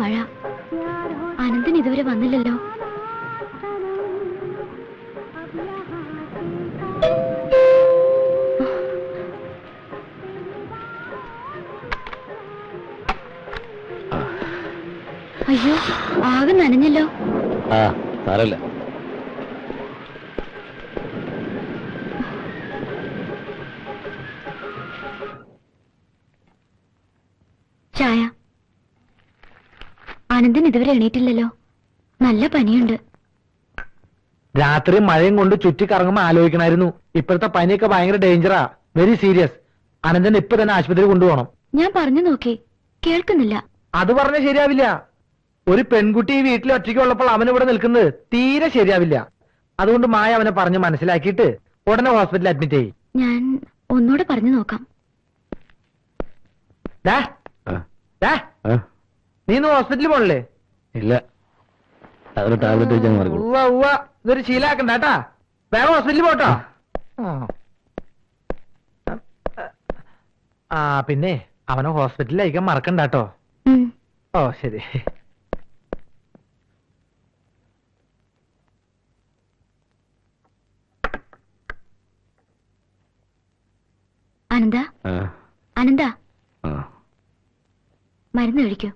മഴ. അനന്തൻ ഇതുവരെ വന്നില്ലല്ലോ. അയ്യോ, ആകെ നനഞ്ഞല്ലോ. സാരമില്ല. ചായ. ആനന്ദൻ ഇതുവരെ എണീറ്റില്ലല്ലോ. നല്ല പനിയുണ്ട്. രാത്രി മഴയും കൊണ്ട് ചുറ്റിക്കറങ്ങുമ്പോ ആലോചിക്കണായിരുന്നു. ഇപ്പോഴത്തെ പനിയൊക്കെ ഭയങ്കര ഡേഞ്ചറാ, വെരി സീരിയസ്. അനന്തൻ ഇപ്പൊ തന്നെ ആശുപത്രി കൊണ്ടുപോകണം. ഞാൻ പറഞ്ഞു നോക്കി, കേൾക്കുന്നില്ല. അത് പറഞ്ഞ ശരിയാവില്ല. ഒരു പെൺകുട്ടി ഈ വീട്ടിൽ ഒറ്റയ്ക്കുള്ളപ്പോൾ അവൻ ഇവിടെ നിൽക്കുന്നത് തീരെ ശരിയാവില്ല. അതുകൊണ്ട് മായ അവനെ പറഞ്ഞ് മനസ്സിലാക്കിയിട്ട് ഉടനെ ഹോസ്പിറ്റലിൽ അഡ്മിറ്റ് ചെയ്യും. ഞാൻ ഒന്നുകൂടെ പറഞ്ഞു നോക്കാം. നീ ഇന്ന് ഹോസ്പിറ്റലിൽ പോണല്ലേ? ഇല്ല, അതിന് ടാബ്ലറ്റ് വെച്ചാൽ മാറി. ഇതൊരു ശീലാക്കണ്ട കേട്ടാ. വേറെ ഹോസ്പിറ്റലിൽ പോട്ടോ. പിന്നെ അവനെ ഹോസ്പിറ്റലിൽ അയക്കാൻ മറക്കണ്ട കേട്ടോ. ഓ ശരി. അനന്ത, അനന്ത, മരുന്ന് കഴിക്കൂ.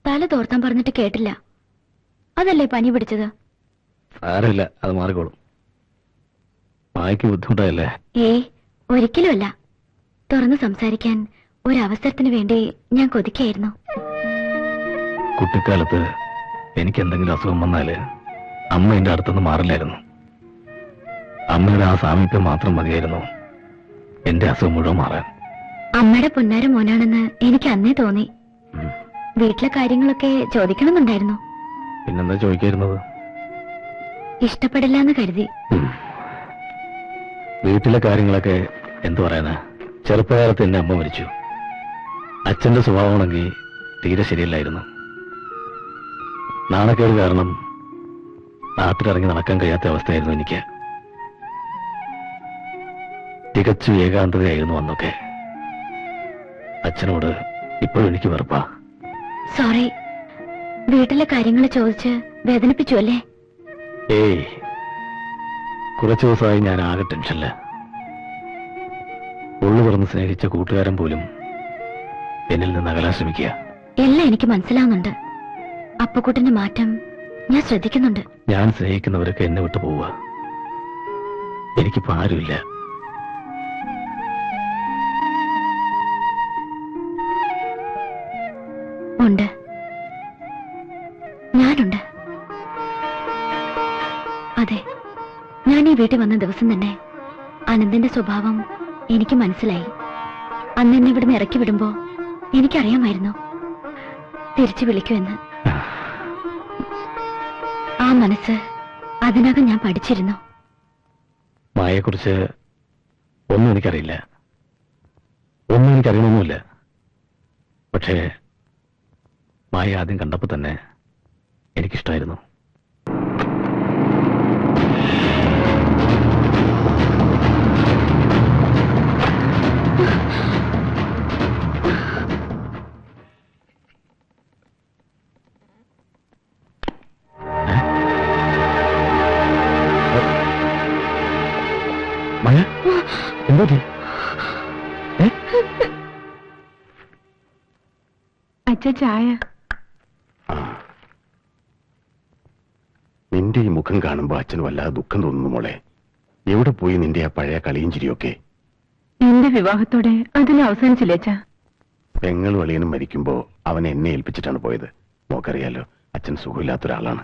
തല തോർത്താൻ പറഞ്ഞിട്ട് കേട്ടില്ല. അതല്ലേ പനി പിടിച്ചത്? സാരമില്ല, അത് മാറിക്കോളും. മായ്ക്ക് ബുദ്ധിമുട്ടായല്ലേ? ഏയ്, ഒരിക്കലും അല്ല. തുറന്ന് സംസാരിക്കാൻ ഒരവസരത്തിന് വേണ്ടി ഞാൻ കൊതിക്കായിരുന്നു. കുട്ടിക്കാലത്ത് എനിക്ക് എന്തെങ്കിലും അസുഖം വന്നാല് അമ്മ എന്റെ അടുത്തുനിന്ന് മാറില്ലായിരുന്നു. അമ്മയുടെ ആ സാമീപ്യം മാത്രം മതിയായിരുന്നു എന്റെ അസുഖം മുഴുവൻ മാറാൻ. അമ്മയുടെ പൊന്നാര മോനാണെന്ന് എനിക്ക് അന്നേ തോന്നി. വീട്ടിലെ കാര്യങ്ങളൊക്കെ ചോദിക്കണമെന്നുണ്ടായിരുന്നു. പിന്നെന്താ ചോദിക്കായിരുന്നത്? ഇഷ്ടപ്പെടില്ല എന്ന് കരുതി. വീട്ടിലെ കാര്യങ്ങളൊക്കെ എന്തു പറയാനാ? ചെറുപ്പകാലത്ത് എന്റെ അമ്മ മരിച്ചു. അച്ഛന്റെ സ്വഭാവമാണെങ്കിൽ തീരെ ശരിയല്ലായിരുന്നു. നാണക്കേട് കാരണം നാട്ടിലിറങ്ങി നടക്കാൻ കഴിയാത്ത അവസ്ഥയായിരുന്നു എനിക്ക്. തികച്ചു ഏകാന്തതയായിരുന്നു അന്നൊക്കെ. അച്ഛനോട് ഇപ്പോഴും എനിക്ക് വെറുപ്പാ. സോറി, വീട്ടിലെ കാര്യങ്ങൾ ചോദിച്ച് വേദനിപ്പിച്ചു അല്ലേ? ഏയ്, കുറച്ചു ദിവസമായി ഞാൻ ആകെ ടെൻഷനില്ല. ഉള്ളു തുറന്ന് സ്നേഹിച്ച കൂട്ടുകാരൻ പോലും എന്നിൽ നിന്ന് അകലാൻ ശ്രമിക്കുക. എല്ലാം എനിക്ക് മനസ്സിലാവുന്നുണ്ട്. അപ്പുക്കുട്ടന്റെ മാറ്റം ഞാൻ ശ്രദ്ധിക്കുന്നുണ്ട്. ഞാൻ സ്നേഹിക്കുന്നവരൊക്കെ എന്നെ വിട്ടു പോവുക. എനിക്കിപ്പോ ആരുമില്ല. ഉണ്ട്, ഞാനുണ്ട്. അതെ, ഞാൻ ഈ വീട്ടിൽ വന്ന ദിവസം തന്നെ അനന്തന്റെ സ്വഭാവം എനിക്ക് മനസ്സിലായി. അന്ന് എന്നെ ഇവിടുന്ന് ഇറക്കി വിടുമ്പോ എനിക്കറിയാമായിരുന്നു തിരിച്ചു വിളിക്കുമെന്ന്. ആ മനസ്സ് അതിനകം ഞാൻ പഠിച്ചിരുന്നു. മായെക്കുറിച്ച് ഒന്നും എനിക്കറിയില്ല, ഒന്നും എനിക്കറിയണമെന്നില്ല. പക്ഷേ മായ ആദ്യം കണ്ടപ്പോ തന്നെ എനിക്കിഷ്ടായിരുന്നു. മായ, എന്തോ അച്ഛ ചായ. നിന്റെ ഈ മുഖം കാണുമ്പോ അച്ഛന് വല്ലാതെ ദുഃഖം തോന്നുന്നു മോളെ. എവിടെ പോയി നിന്റെ ആ പഴയ കളിയും ചിരിയൊക്കെ? എന്റെ വിവാഹത്തോടെ അതിന് അവസാനിച്ചില്ലേ അച്ഛാ? പെങ്ങളും അളിയനും മരിക്കുമ്പോ അവൻ എന്നെ ഏൽപ്പിച്ചിട്ടാണ് പോയത്. മോക്കറിയാലോ, അച്ഛൻ സുഖമില്ലാത്തൊരാളാണ്.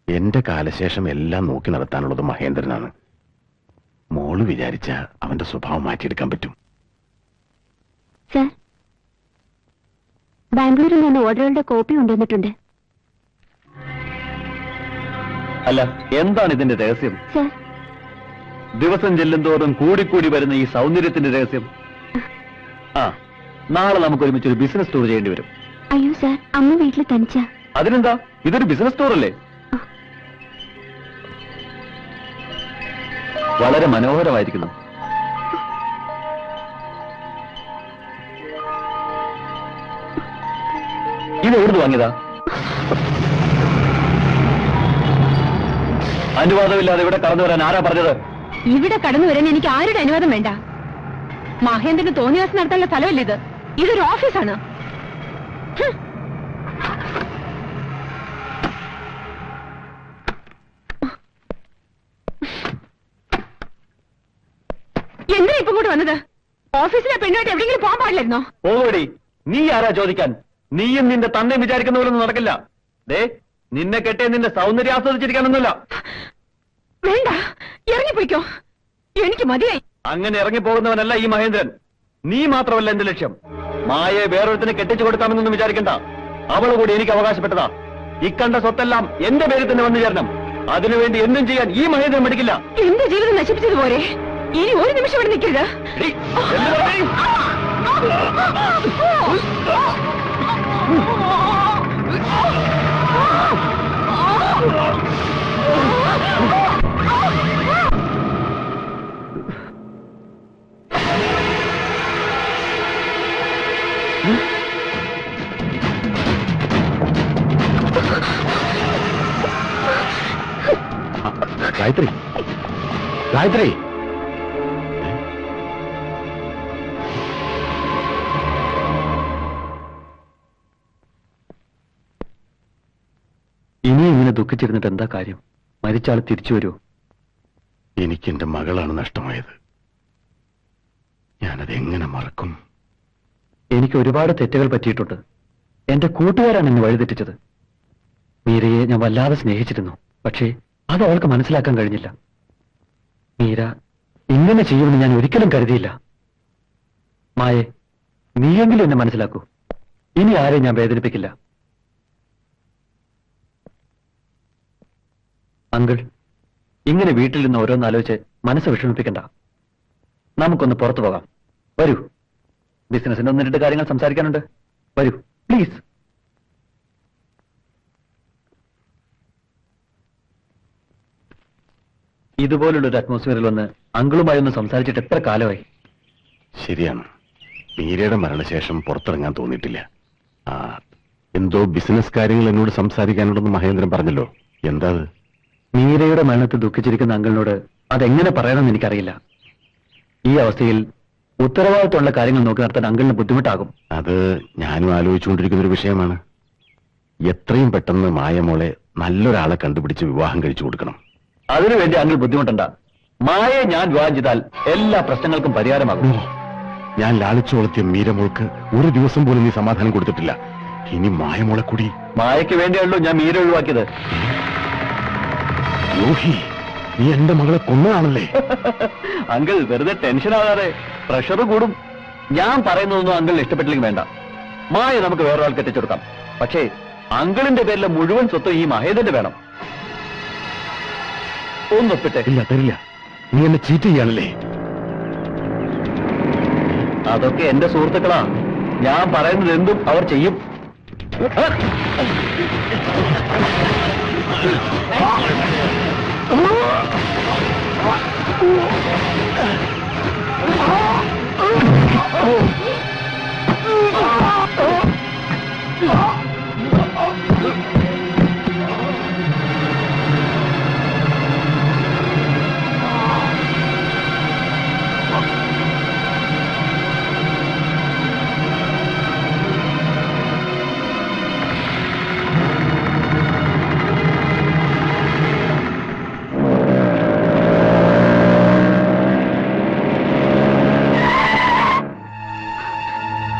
എന്റെ കാലശേഷം എല്ലാം നോക്കി നടത്താനുള്ളത് മഹേന്ദ്രനാണ്. മോള് വിചാരിച്ച അവന്റെ സ്വഭാവം മാറ്റിയെടുക്കാൻ പറ്റും. സർ, ബാംഗ്ലൂരിൽ നിന്ന് ഓർഡറുകളുടെ കോപ്പി കൊണ്ടുവന്നിട്ടുണ്ട്. അല്ല, എന്താണ് ഇതിന്റെ രഹസ്യം? സർ, ദിവസം ചെല്ലുന്തോറും കൂടിക്കൂടി വരുന്ന ഈ സൗന്ദര്യത്തിന്റെ രഹസ്യം? ആ, നാളെ നമുക്ക് ഒരുമിച്ച് ഒരു ബിസിനസ് ടൂർ ചെയ്യേണ്ടി വരും. അയ്യോ സർ, അമ്മ വീട്ടിൽ തനിച്ച. അതിനെന്താ, ഇതൊരു ബിസിനസ് ടൂർ അല്ലേ? വളരെ മനോഹരമായിരിക്കുന്നു. ഇത് എവിടുന്ന് വാങ്ങിയതാ? അനുവാദമില്ലാതെ ഇവിടെ കടന്നു വരാൻ ആരാ പറഞ്ഞത്? ഇവിടെ കടന്നു വരാൻ എനിക്ക് ആരുടെ അനുവാദം വേണ്ട. മഹേന്ദ്രന് തോന്നിയാസം നടത്താനുള്ള സ്ഥലമല്ല ഇത്. ഇതൊരു ഓഫീസാണ്. എന്തിനാ ഇപ്പം കൂടെ വന്നത്? ഓഫീസിലെ പെണ്ണുമായിട്ട് എവിടെയെങ്കിലും പോകാൻ പാടില്ലായിരുന്നോ? ഓടി, നീ ആരാ ചോദിക്കാൻ? നീയും നിന്റെ തന്നെയും വിചാരിക്കുന്ന പോലൊന്നും നടക്കില്ല. ദേ, നിന്നെ കെട്ടിയ നിന്റെ സൗന്ദര്യം ആസ്വദിച്ചിരിക്കാനൊന്നുമില്ല. വേണ്ട, ഇറങ്ങിപ്പോയിക്കോ. എനിക്ക് മതിയായി. അങ്ങനെ ഇറങ്ങിപ്പോകുന്നവനല്ല ഈ മഹേന്ദ്രൻ. നീ മാത്രമല്ല എന്റെ ലക്ഷ്യം. മായയെ വേറൊരുത്തിന് കെട്ടിച്ചു കൊടുക്കാമെന്നൊന്നും വിചാരിക്കണ്ട. അവൾ കൂടി എനിക്ക് അവകാശപ്പെട്ടതാ. ഇക്കണ്ട സ്വത്തെല്ലാം എന്റെ പേരിൽ തന്നെ വന്നു ചേരണം. അതിനുവേണ്ടി എന്തും ചെയ്യാൻ ഈ മഹേന്ദ്രൻ മടിക്കില്ല. എന്റെ ജീവിതം നശിപ്പിച്ചതുപോലെ ഇനി ഒരു നിമിഷം ഇവിടെ നിൽക്കരുത്. ഡി, എന്ത് പറയും? ഗായത്രി, ഗായത്രി, ഇനി ഇങ്ങനെ ദുഃഖിച്ചിരുന്നിട്ട് എന്താ കാര്യം? മരിച്ചാൾ തിരിച്ചു വരുമോ? എനിക്ക് എന്റെ മകളാണ് നഷ്ടമായത്. ഞാനത് എങ്ങനെ മറക്കും? എനിക്ക് ഒരുപാട് തെറ്റുകൾ പറ്റിയിട്ടുണ്ട്. എന്റെ കൂട്ടുകാരാണ് എന്നെ വഴിതെറ്റിച്ചത്. മീരയെ ഞാൻ വല്ലാതെ സ്നേഹിച്ചിരുന്നു. പക്ഷേ അത് അവൾക്ക് മനസ്സിലാക്കാൻ കഴിഞ്ഞില്ല. മീര ഇങ്ങനെ ചെയ്യുമെന്ന് ഞാൻ ഒരിക്കലും കരുതിയില്ല. മായെ, നീയെങ്കിലും എന്നെ മനസ്സിലാക്കൂ. ഇനി ആരെയും ഞാൻ വേദനിപ്പിക്കില്ല. അങ്കിൾ, ഇങ്ങനെ വീട്ടിൽ നിന്ന് ഓരോന്നാലോചിച്ച് മനസ്സ് വിഷമിപ്പിക്കണ്ട. നമുക്കൊന്ന് പുറത്തു പോകാം. വരൂ, ബിസിനസിന്റെ ഒന്ന് രണ്ട് കാര്യങ്ങൾ സംസാരിക്കാനുണ്ട്. വരൂ പ്ലീസ്. ഇതുപോലുള്ള ഒരു അറ്റ്മോസ്ഫിയറിൽ വന്ന് അങ്കിളുമായി ഒന്ന് സംസാരിച്ചിട്ട് എത്ര കാലമായി? ശരിയാണ്, മീരയുടെ മരണശേഷം പുറത്തിറങ്ങാൻ തോന്നിയിട്ടില്ല. എന്തോ ബിസിനസ് കാര്യങ്ങൾ എന്നോട് സംസാരിക്കാനുണ്ടെന്ന് മഹേന്ദ്രൻ പറഞ്ഞല്ലോ. എന്താ അത്? മീരയുടെ മരണത്തിൽ ദുഃഖിച്ചിരിക്കുന്ന അങ്കിളിനോട് അതെങ്ങനെ പറയണമെന്ന് എനിക്കറിയില്ല. ഈ അവസ്ഥയിൽ ഉത്തരവാദിത്തമുള്ള കാര്യങ്ങൾ നോക്കി നടത്താൻ അങ്കിളിന് ബുദ്ധിമുട്ടാകും. അത് ഞാനും ആലോചിച്ചുകൊണ്ടിരിക്കുന്ന ഒരു വിഷയമാണ്. എത്രയും പെട്ടെന്ന് മായമോളെ നല്ലൊരാളെ കണ്ടുപിടിച്ച് വിവാഹം കഴിച്ചു കൊടുക്കണം. അതിനുവേണ്ടി അങ്കിൾ ബുദ്ധിമുട്ടണ്ട. മായയെ ഞാൻ വിവാഹം ചെയ്താൽ എല്ലാ പ്രശ്നങ്ങൾക്കും പരിഹാരമാകും. ഞാൻ ലാളിച്ചു വളർത്തിയ മീരമോൾക്ക് ഒരു ദിവസം പോലും നീ സമാധാനം കൊടുത്തിട്ടില്ല. ഇനി മായമോളെ കൂടി. മായയ്ക്ക് വേണ്ടിയാണല്ലോ ഞാൻ മീര ഒഴിവാക്കിയത്. യോഹി, നീ എന്റെ മകളെ കൊന്നതാണല്ലേ? അങ്കിൾ വെറുതെ ടെൻഷൻ ആകാതെ. പ്രഷർ കൂടും. ഞാൻ പറയുന്നതൊന്നും അങ്കിളിന് ഇഷ്ടപ്പെട്ടില്ലെങ്കിൽ വേണ്ട. മായ നമുക്ക് വേറൊരാൾക്ക് എത്തിച്ചെടുക്കാം. പക്ഷേ അങ്കിളിന്റെ പേരിലെ മുഴുവൻ സ്വത്തും ഈ മഹേന്ദ്രന്റെ വേണം. ഒന്നൊപ്പിട്ടെ. ഇല്ല, തരില്ല. നീ എന്നെ ചീറ്റ് ചെയ്യാണല്ലേ? അതൊക്കെ എന്റെ സുഹൃത്തുക്കളാ. ഞാൻ പറയുന്നത് എന്തും അവർ ചെയ്യും.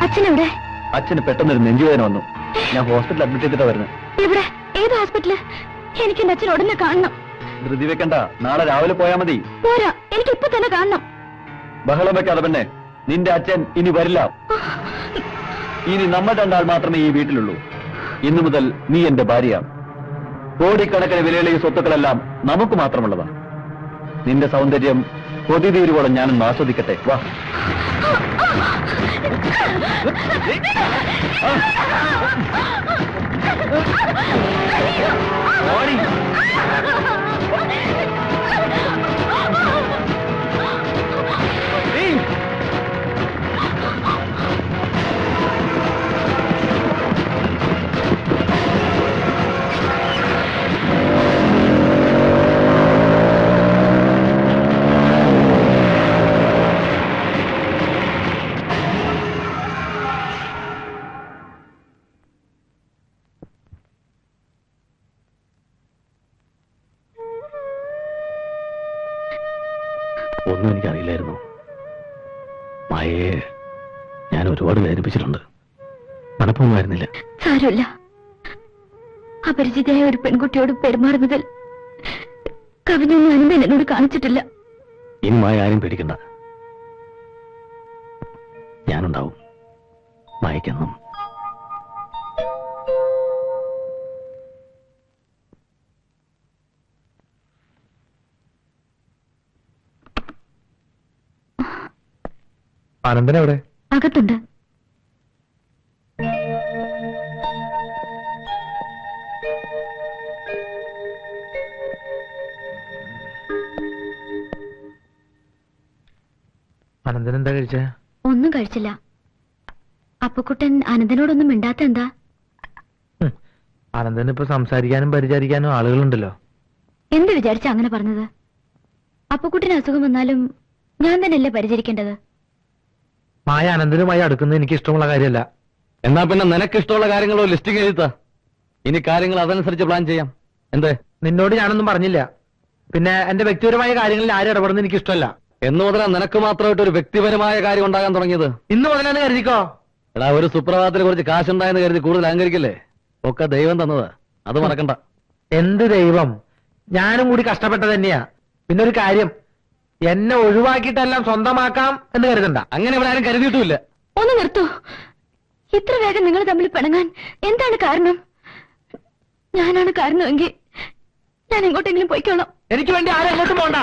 അച്ഛനെവിടെ? അച്ഛന് പെട്ടെന്നൊരു നെഞ്ചുവേദന വന്നു. ഞാൻ ഹോസ്പിറ്റലിൽ അഡ്മിറ്റ് ചെയ്തിട്ടാ വരുന്നത്. ഇവിടെ? ഏത് ഹോസ്പിറ്റല്? എനിക്ക് എന്റെ അച്ഛൻ ഉടനെ കാണണം. ധൃതി വെക്കണ്ട, നാളെ രാവിലെ പോയാ മതി. പോരാ, എനിക്ക് ഇപ്പൊ തന്നെ കാണണം. ബഹളം വെക്കാതെ പെണ്ണെ. നിന്റെ അച്ഛൻ ഇനി വരില്ല. ഇനി നമ്മൾ രണ്ടാൾ മാത്രമേ ഈ വീട്ടിലുള്ളൂ. ഇന്നു മുതൽ നീ എന്റെ ഭാര്യയാണ്. കോടിക്കണക്കിന് വിലയുള്ള ഈ സ്വത്തുക്കളെല്ലാം നമുക്ക് മാത്രമുള്ളതാണ്. നിന്റെ സൗന്ദര്യം കൊതി തീരുവോളം ഞാനൊന്ന് ആസ്വദിക്കട്ടെ. വാ. ഓടി. ഒന്നും എനിക്കറിയില്ലായിരുന്നു. മായയെ ഞാൻ ഒരുപാട് വേദനിപ്പിച്ചിട്ടുണ്ട്. മനപ്പൊന്നുമായിരുന്നില്ല. സാരമില്ല. അപരിചിതയായ ഒരു പെൺകുട്ടിയോട് പെരുമാറുന്നതിൽ കവിഞ്ഞൊന്നും അനന്തൻ എന്നോട് കാണിച്ചിട്ടില്ല. ഇനി മായ ആരും പേടിക്കണ്ട. ഞാനുണ്ടാവും മായക്കെന്നും. അനന്തൻ എവിടെ? അകത്തുണ്ട്. അനന്തൻ എന്താ കഴിച്ചേ? ഒന്നും കഴിച്ചില്ല. അപ്പുക്കുട്ടൻ അനന്തനോടൊന്നും മിണ്ടാത്ത എന്താ? അനന്തന് ഇപ്പൊ സംസാരിക്കാനും പരിചരിക്കാനും ആളുകളുണ്ടല്ലോ. എന്ത് വിചാരിച്ച അങ്ങനെ പറഞ്ഞത്? അപ്പുക്കുട്ടന് അസുഖം വന്നാലും ഞാൻ തന്നെയല്ലേ പരിചരിക്കേണ്ടത്? മായ അനന്തനുമായി അടുക്കുന്നത് എനിക്ക് ഇഷ്ടമുള്ള കാര്യമല്ല. എന്നാ പിന്നെ നിനക്ക് ഇഷ്ടമുള്ള കാര്യങ്ങളോ ലിസ്റ്റിംഗ് എഴുതാ. ഇനി കാര്യങ്ങൾ അതനുസരിച്ച് പ്ലാൻ ചെയ്യാം. എന്തേ? നിന്നോട് ഞാനൊന്നും പറഞ്ഞില്ല. പിന്നെ എന്റെ വ്യക്തിപരമായ കാര്യങ്ങളിൽ ആരും ഇടപെടുന്നത് എനിക്ക് ഇഷ്ടമല്ല. എന്ന് മുതലാ നിനക്ക് മാത്രമായിട്ട് ഒരു വ്യക്തിപരമായ കാര്യം ഉണ്ടാകാൻ തുടങ്ങിയത്? ഇന്ന് മുതലാണ് കരുതിക്കോ. എടാ, ഒരു സുപ്രഭാതത്തിൽ കുറച്ച് കാശുണ്ടായെന്ന് കരുതി കൂടുതൽ അഹങ്കരിക്കില്ലേ? ഒക്കെ ദൈവം തന്നതാ, അത് മറക്കണ്ട. എന്ത് ദൈവം? ഞാനും കൂടി കഷ്ടപ്പെട്ടത് തന്നെയാ. പിന്നെ ഒരു കാര്യം, എന്നെ ഒഴിവാക്കിയിട്ടെല്ലാം സ്വന്തമാക്കാം എന്ന് കരുതണ്ട. അങ്ങനെ ഇവിടെ ആരും കരുതിയിട്ടുമില്ല. ഒന്ന് നിർത്തൂ. ഇത്ര വേഗം നിങ്ങൾ തമ്മിൽ പിണങ്ങാൻ എന്താണ് കാരണം? ഞാനാണ് കാരണമെങ്കിൽ ഞാൻ എങ്ങോട്ടെങ്കിലും പോയിക്കോളാം. എനിക്ക് വേണ്ടി ആരും എങ്ങോട്ടും പോണ്ട.